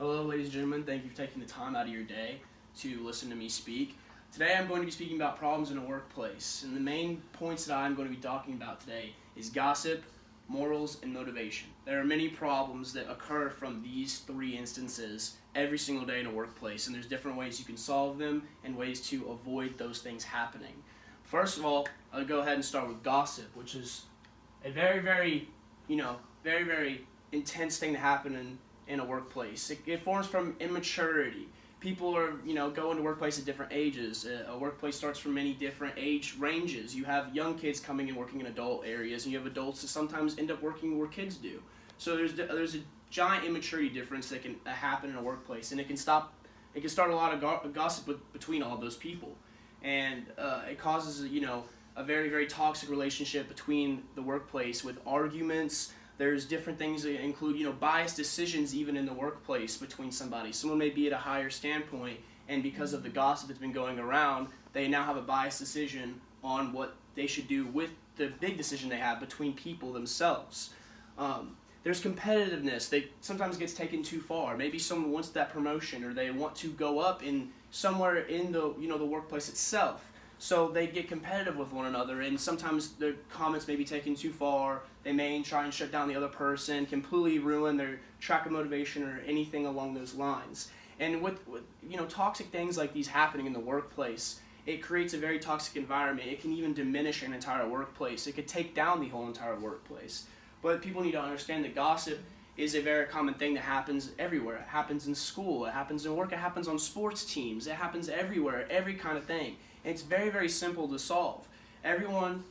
Hello, ladies and gentlemen. Thank you for taking the time out of your day to listen to me speak. Today I'm going to be speaking about problems in a workplace, and the main points that I'm going to be talking about today is gossip, morals, and motivation. There are many problems that occur from these three instances every single day in a workplace, and there's different ways you can solve them and ways to avoid those things happening. First of all, I'll go ahead and start with gossip, which is a very intense thing to happen in a workplace. It forms from immaturity. People are, go into workplace at different ages. A workplace starts from many different age ranges. You have young kids coming and working in adult areas, and you have adults that sometimes end up working where kids do. So there's a giant immaturity difference that can happen in a workplace, and it can start a lot of gossip between all of those people, and it causes a very toxic relationship between the workplace with arguments. There's different things that include, biased decisions even in the workplace between somebody. Someone may be at a higher standpoint, and because of the gossip that's been going around, they now have a biased decision on what they should do with the big decision they have between people themselves. There's competitiveness that sometimes gets taken too far. Maybe someone wants that promotion, or they want to go up in somewhere in the the workplace itself. So they get competitive with one another, and sometimes their comments may be taken too far. They may try and shut down the other person, completely ruin their track of motivation or anything along those lines. And with toxic things like these happening in the workplace, it creates a very toxic environment. It can even diminish an entire workplace. It could take down the whole entire workplace. But people need to understand that gossip is a very common thing that happens everywhere. It happens in school, it happens in work, it happens on sports teams, it happens everywhere, every kind of thing. And it's very simple to solve. Everyone,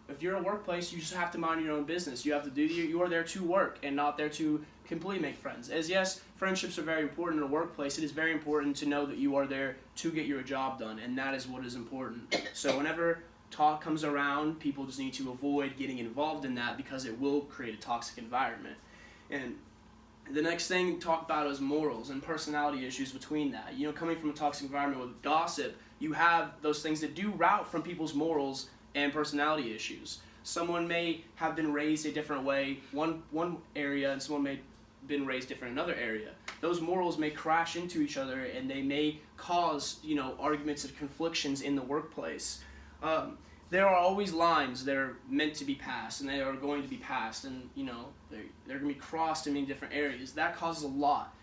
if you're in a workplace, you just have to mind your own business. You have to you are there to work and not there to completely make friends. As yes, friendships are very important in a workplace, it is very important to know that you are there to get your job done, and that is what is important. So whenever talk comes around, people just need to avoid getting involved in that because it will create a toxic environment. And the next thing to talk about is morals and personality issues between that. Coming from a toxic environment with gossip, you have those things that do route from people's morals and personality issues. Someone may have been raised a different way one area, and someone may have been raised different in another area. Those morals may crash into each other, and they may cause arguments and conflictions in the workplace. There are always lines that are meant to be passed, and they are going to be passed, and they're going to be crossed in many different areas. That causes a lot.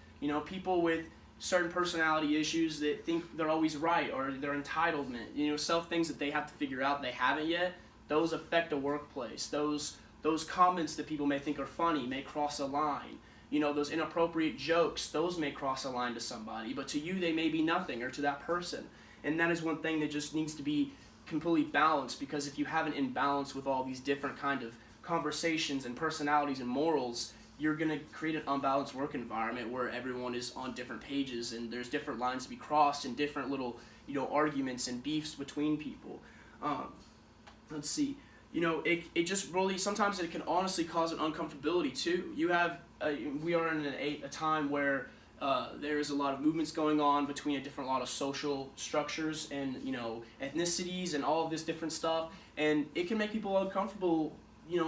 People with certain personality issues that think they're always right, or their entitlement, self things that they have to figure out they haven't yet. Those affect a workplace. Those comments that people may think are funny may cross a line. Those inappropriate jokes, those may cross a line to somebody, but to you they may be nothing, or to that person. And that is one thing that just needs to be completely balanced, because if you have an imbalance with all these different kind of conversations and personalities and morals, you're going to create an unbalanced work environment where everyone is on different pages, and there's different lines to be crossed, and different little arguments and beefs between people. Let's see, it just really, sometimes it can honestly cause an uncomfortability too. We are in a time where there is a lot of movements going on between a lot of social structures and ethnicities and all of this different stuff, and it can make people uncomfortable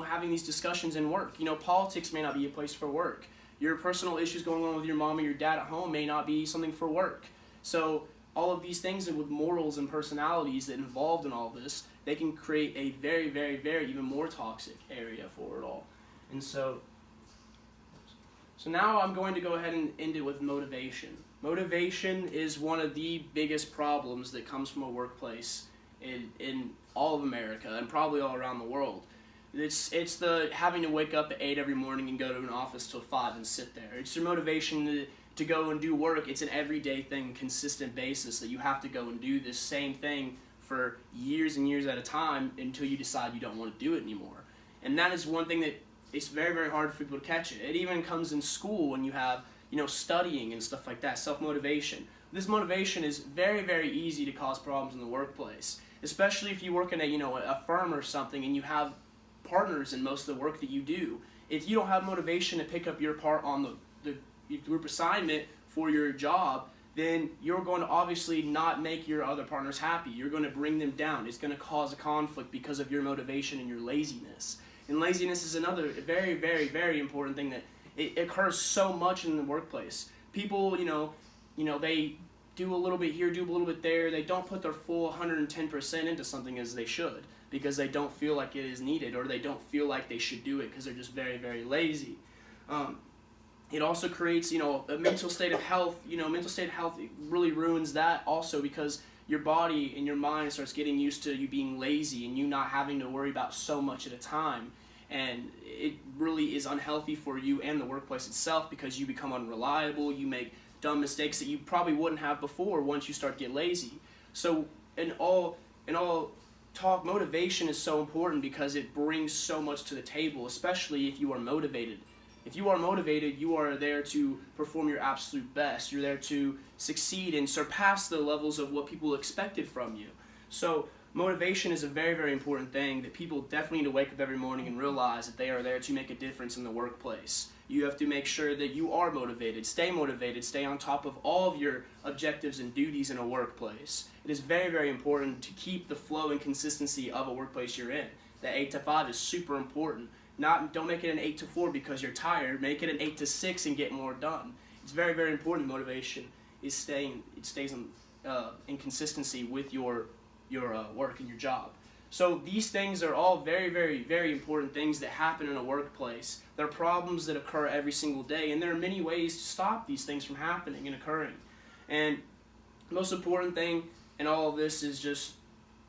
having these discussions in work. Politics may not be a place for work. Your personal issues going on with your mom and your dad at home may not be something for work. So all of these things, and with morals and personalities that involved in all this, they can create a very even more toxic area for it all. And so now I'm going to go ahead and end it with motivation. Motivation is one of the biggest problems that comes from a workplace in all of America, and probably all around the world. It's the having to wake up at 8 every morning and go to an office till 5 and sit there. It's your motivation to go and do work. It's an everyday thing, consistent basis, that you have to go and do this same thing for years and years at a time until you decide you don't want to do it anymore. And that is one thing that it's very hard for people to catch it. It even comes in school when you have studying and stuff like that, self-motivation. This motivation is very easy to cause problems in the workplace, especially if you work in a firm or something and you have partners in most of the work that you do. If you don't have motivation to pick up your part on the group assignment for your job, then you're going to obviously not make your other partners happy. You're going to bring them down. It's going to cause a conflict because of your motivation and your laziness. And laziness is another very important thing that it occurs so much in the workplace. people, they do a little bit here, do a little bit there. They don't put their full 110% into something as they should because they don't feel like it is needed, or they don't feel like they should do it because they're just very, very lazy. It also creates, a mental state of health. Mental state of health really ruins that also, because your body and your mind starts getting used to you being lazy and you not having to worry about so much at a time. And it really is unhealthy for you and the workplace itself, because you become unreliable. You make dumb mistakes that you probably wouldn't have before once you start to get lazy. So in all talk, motivation is so important because it brings so much to the table, especially if you are motivated. If you are motivated, you are there to perform your absolute best. You're there to succeed and surpass the levels of what people expected from you. So motivation is a very, very important thing that people definitely need to wake up every morning and realize that they are there to make a difference in the workplace. You have to make sure that you are motivated, stay on top of all of your objectives and duties in a workplace. It is very, very important to keep the flow and consistency of a workplace you're in. The 8 to 5 is super important. Don't make it an 8 to 4 because you're tired. Make it an 8 to 6 and get more done. It's very, very important. Motivation is stays in consistency with your work and your job. So these things are all very, very, very important things that happen in a workplace. They're problems that occur every single day, and there are many ways to stop these things from happening and occurring. And the most important thing in all of this is just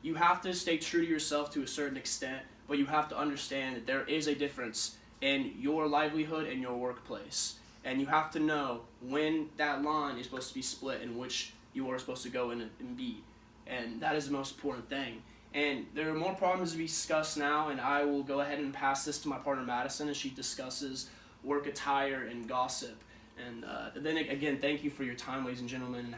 you have to stay true to yourself to a certain extent, but you have to understand that there is a difference in your livelihood and your workplace. And you have to know when that line is supposed to be split and which you are supposed to go in and be. And that is the most important thing. And there are more problems to be discussed now, and I will go ahead and pass this to my partner Madison as she discusses work attire and gossip. And then again, thank you for your time, ladies and gentlemen.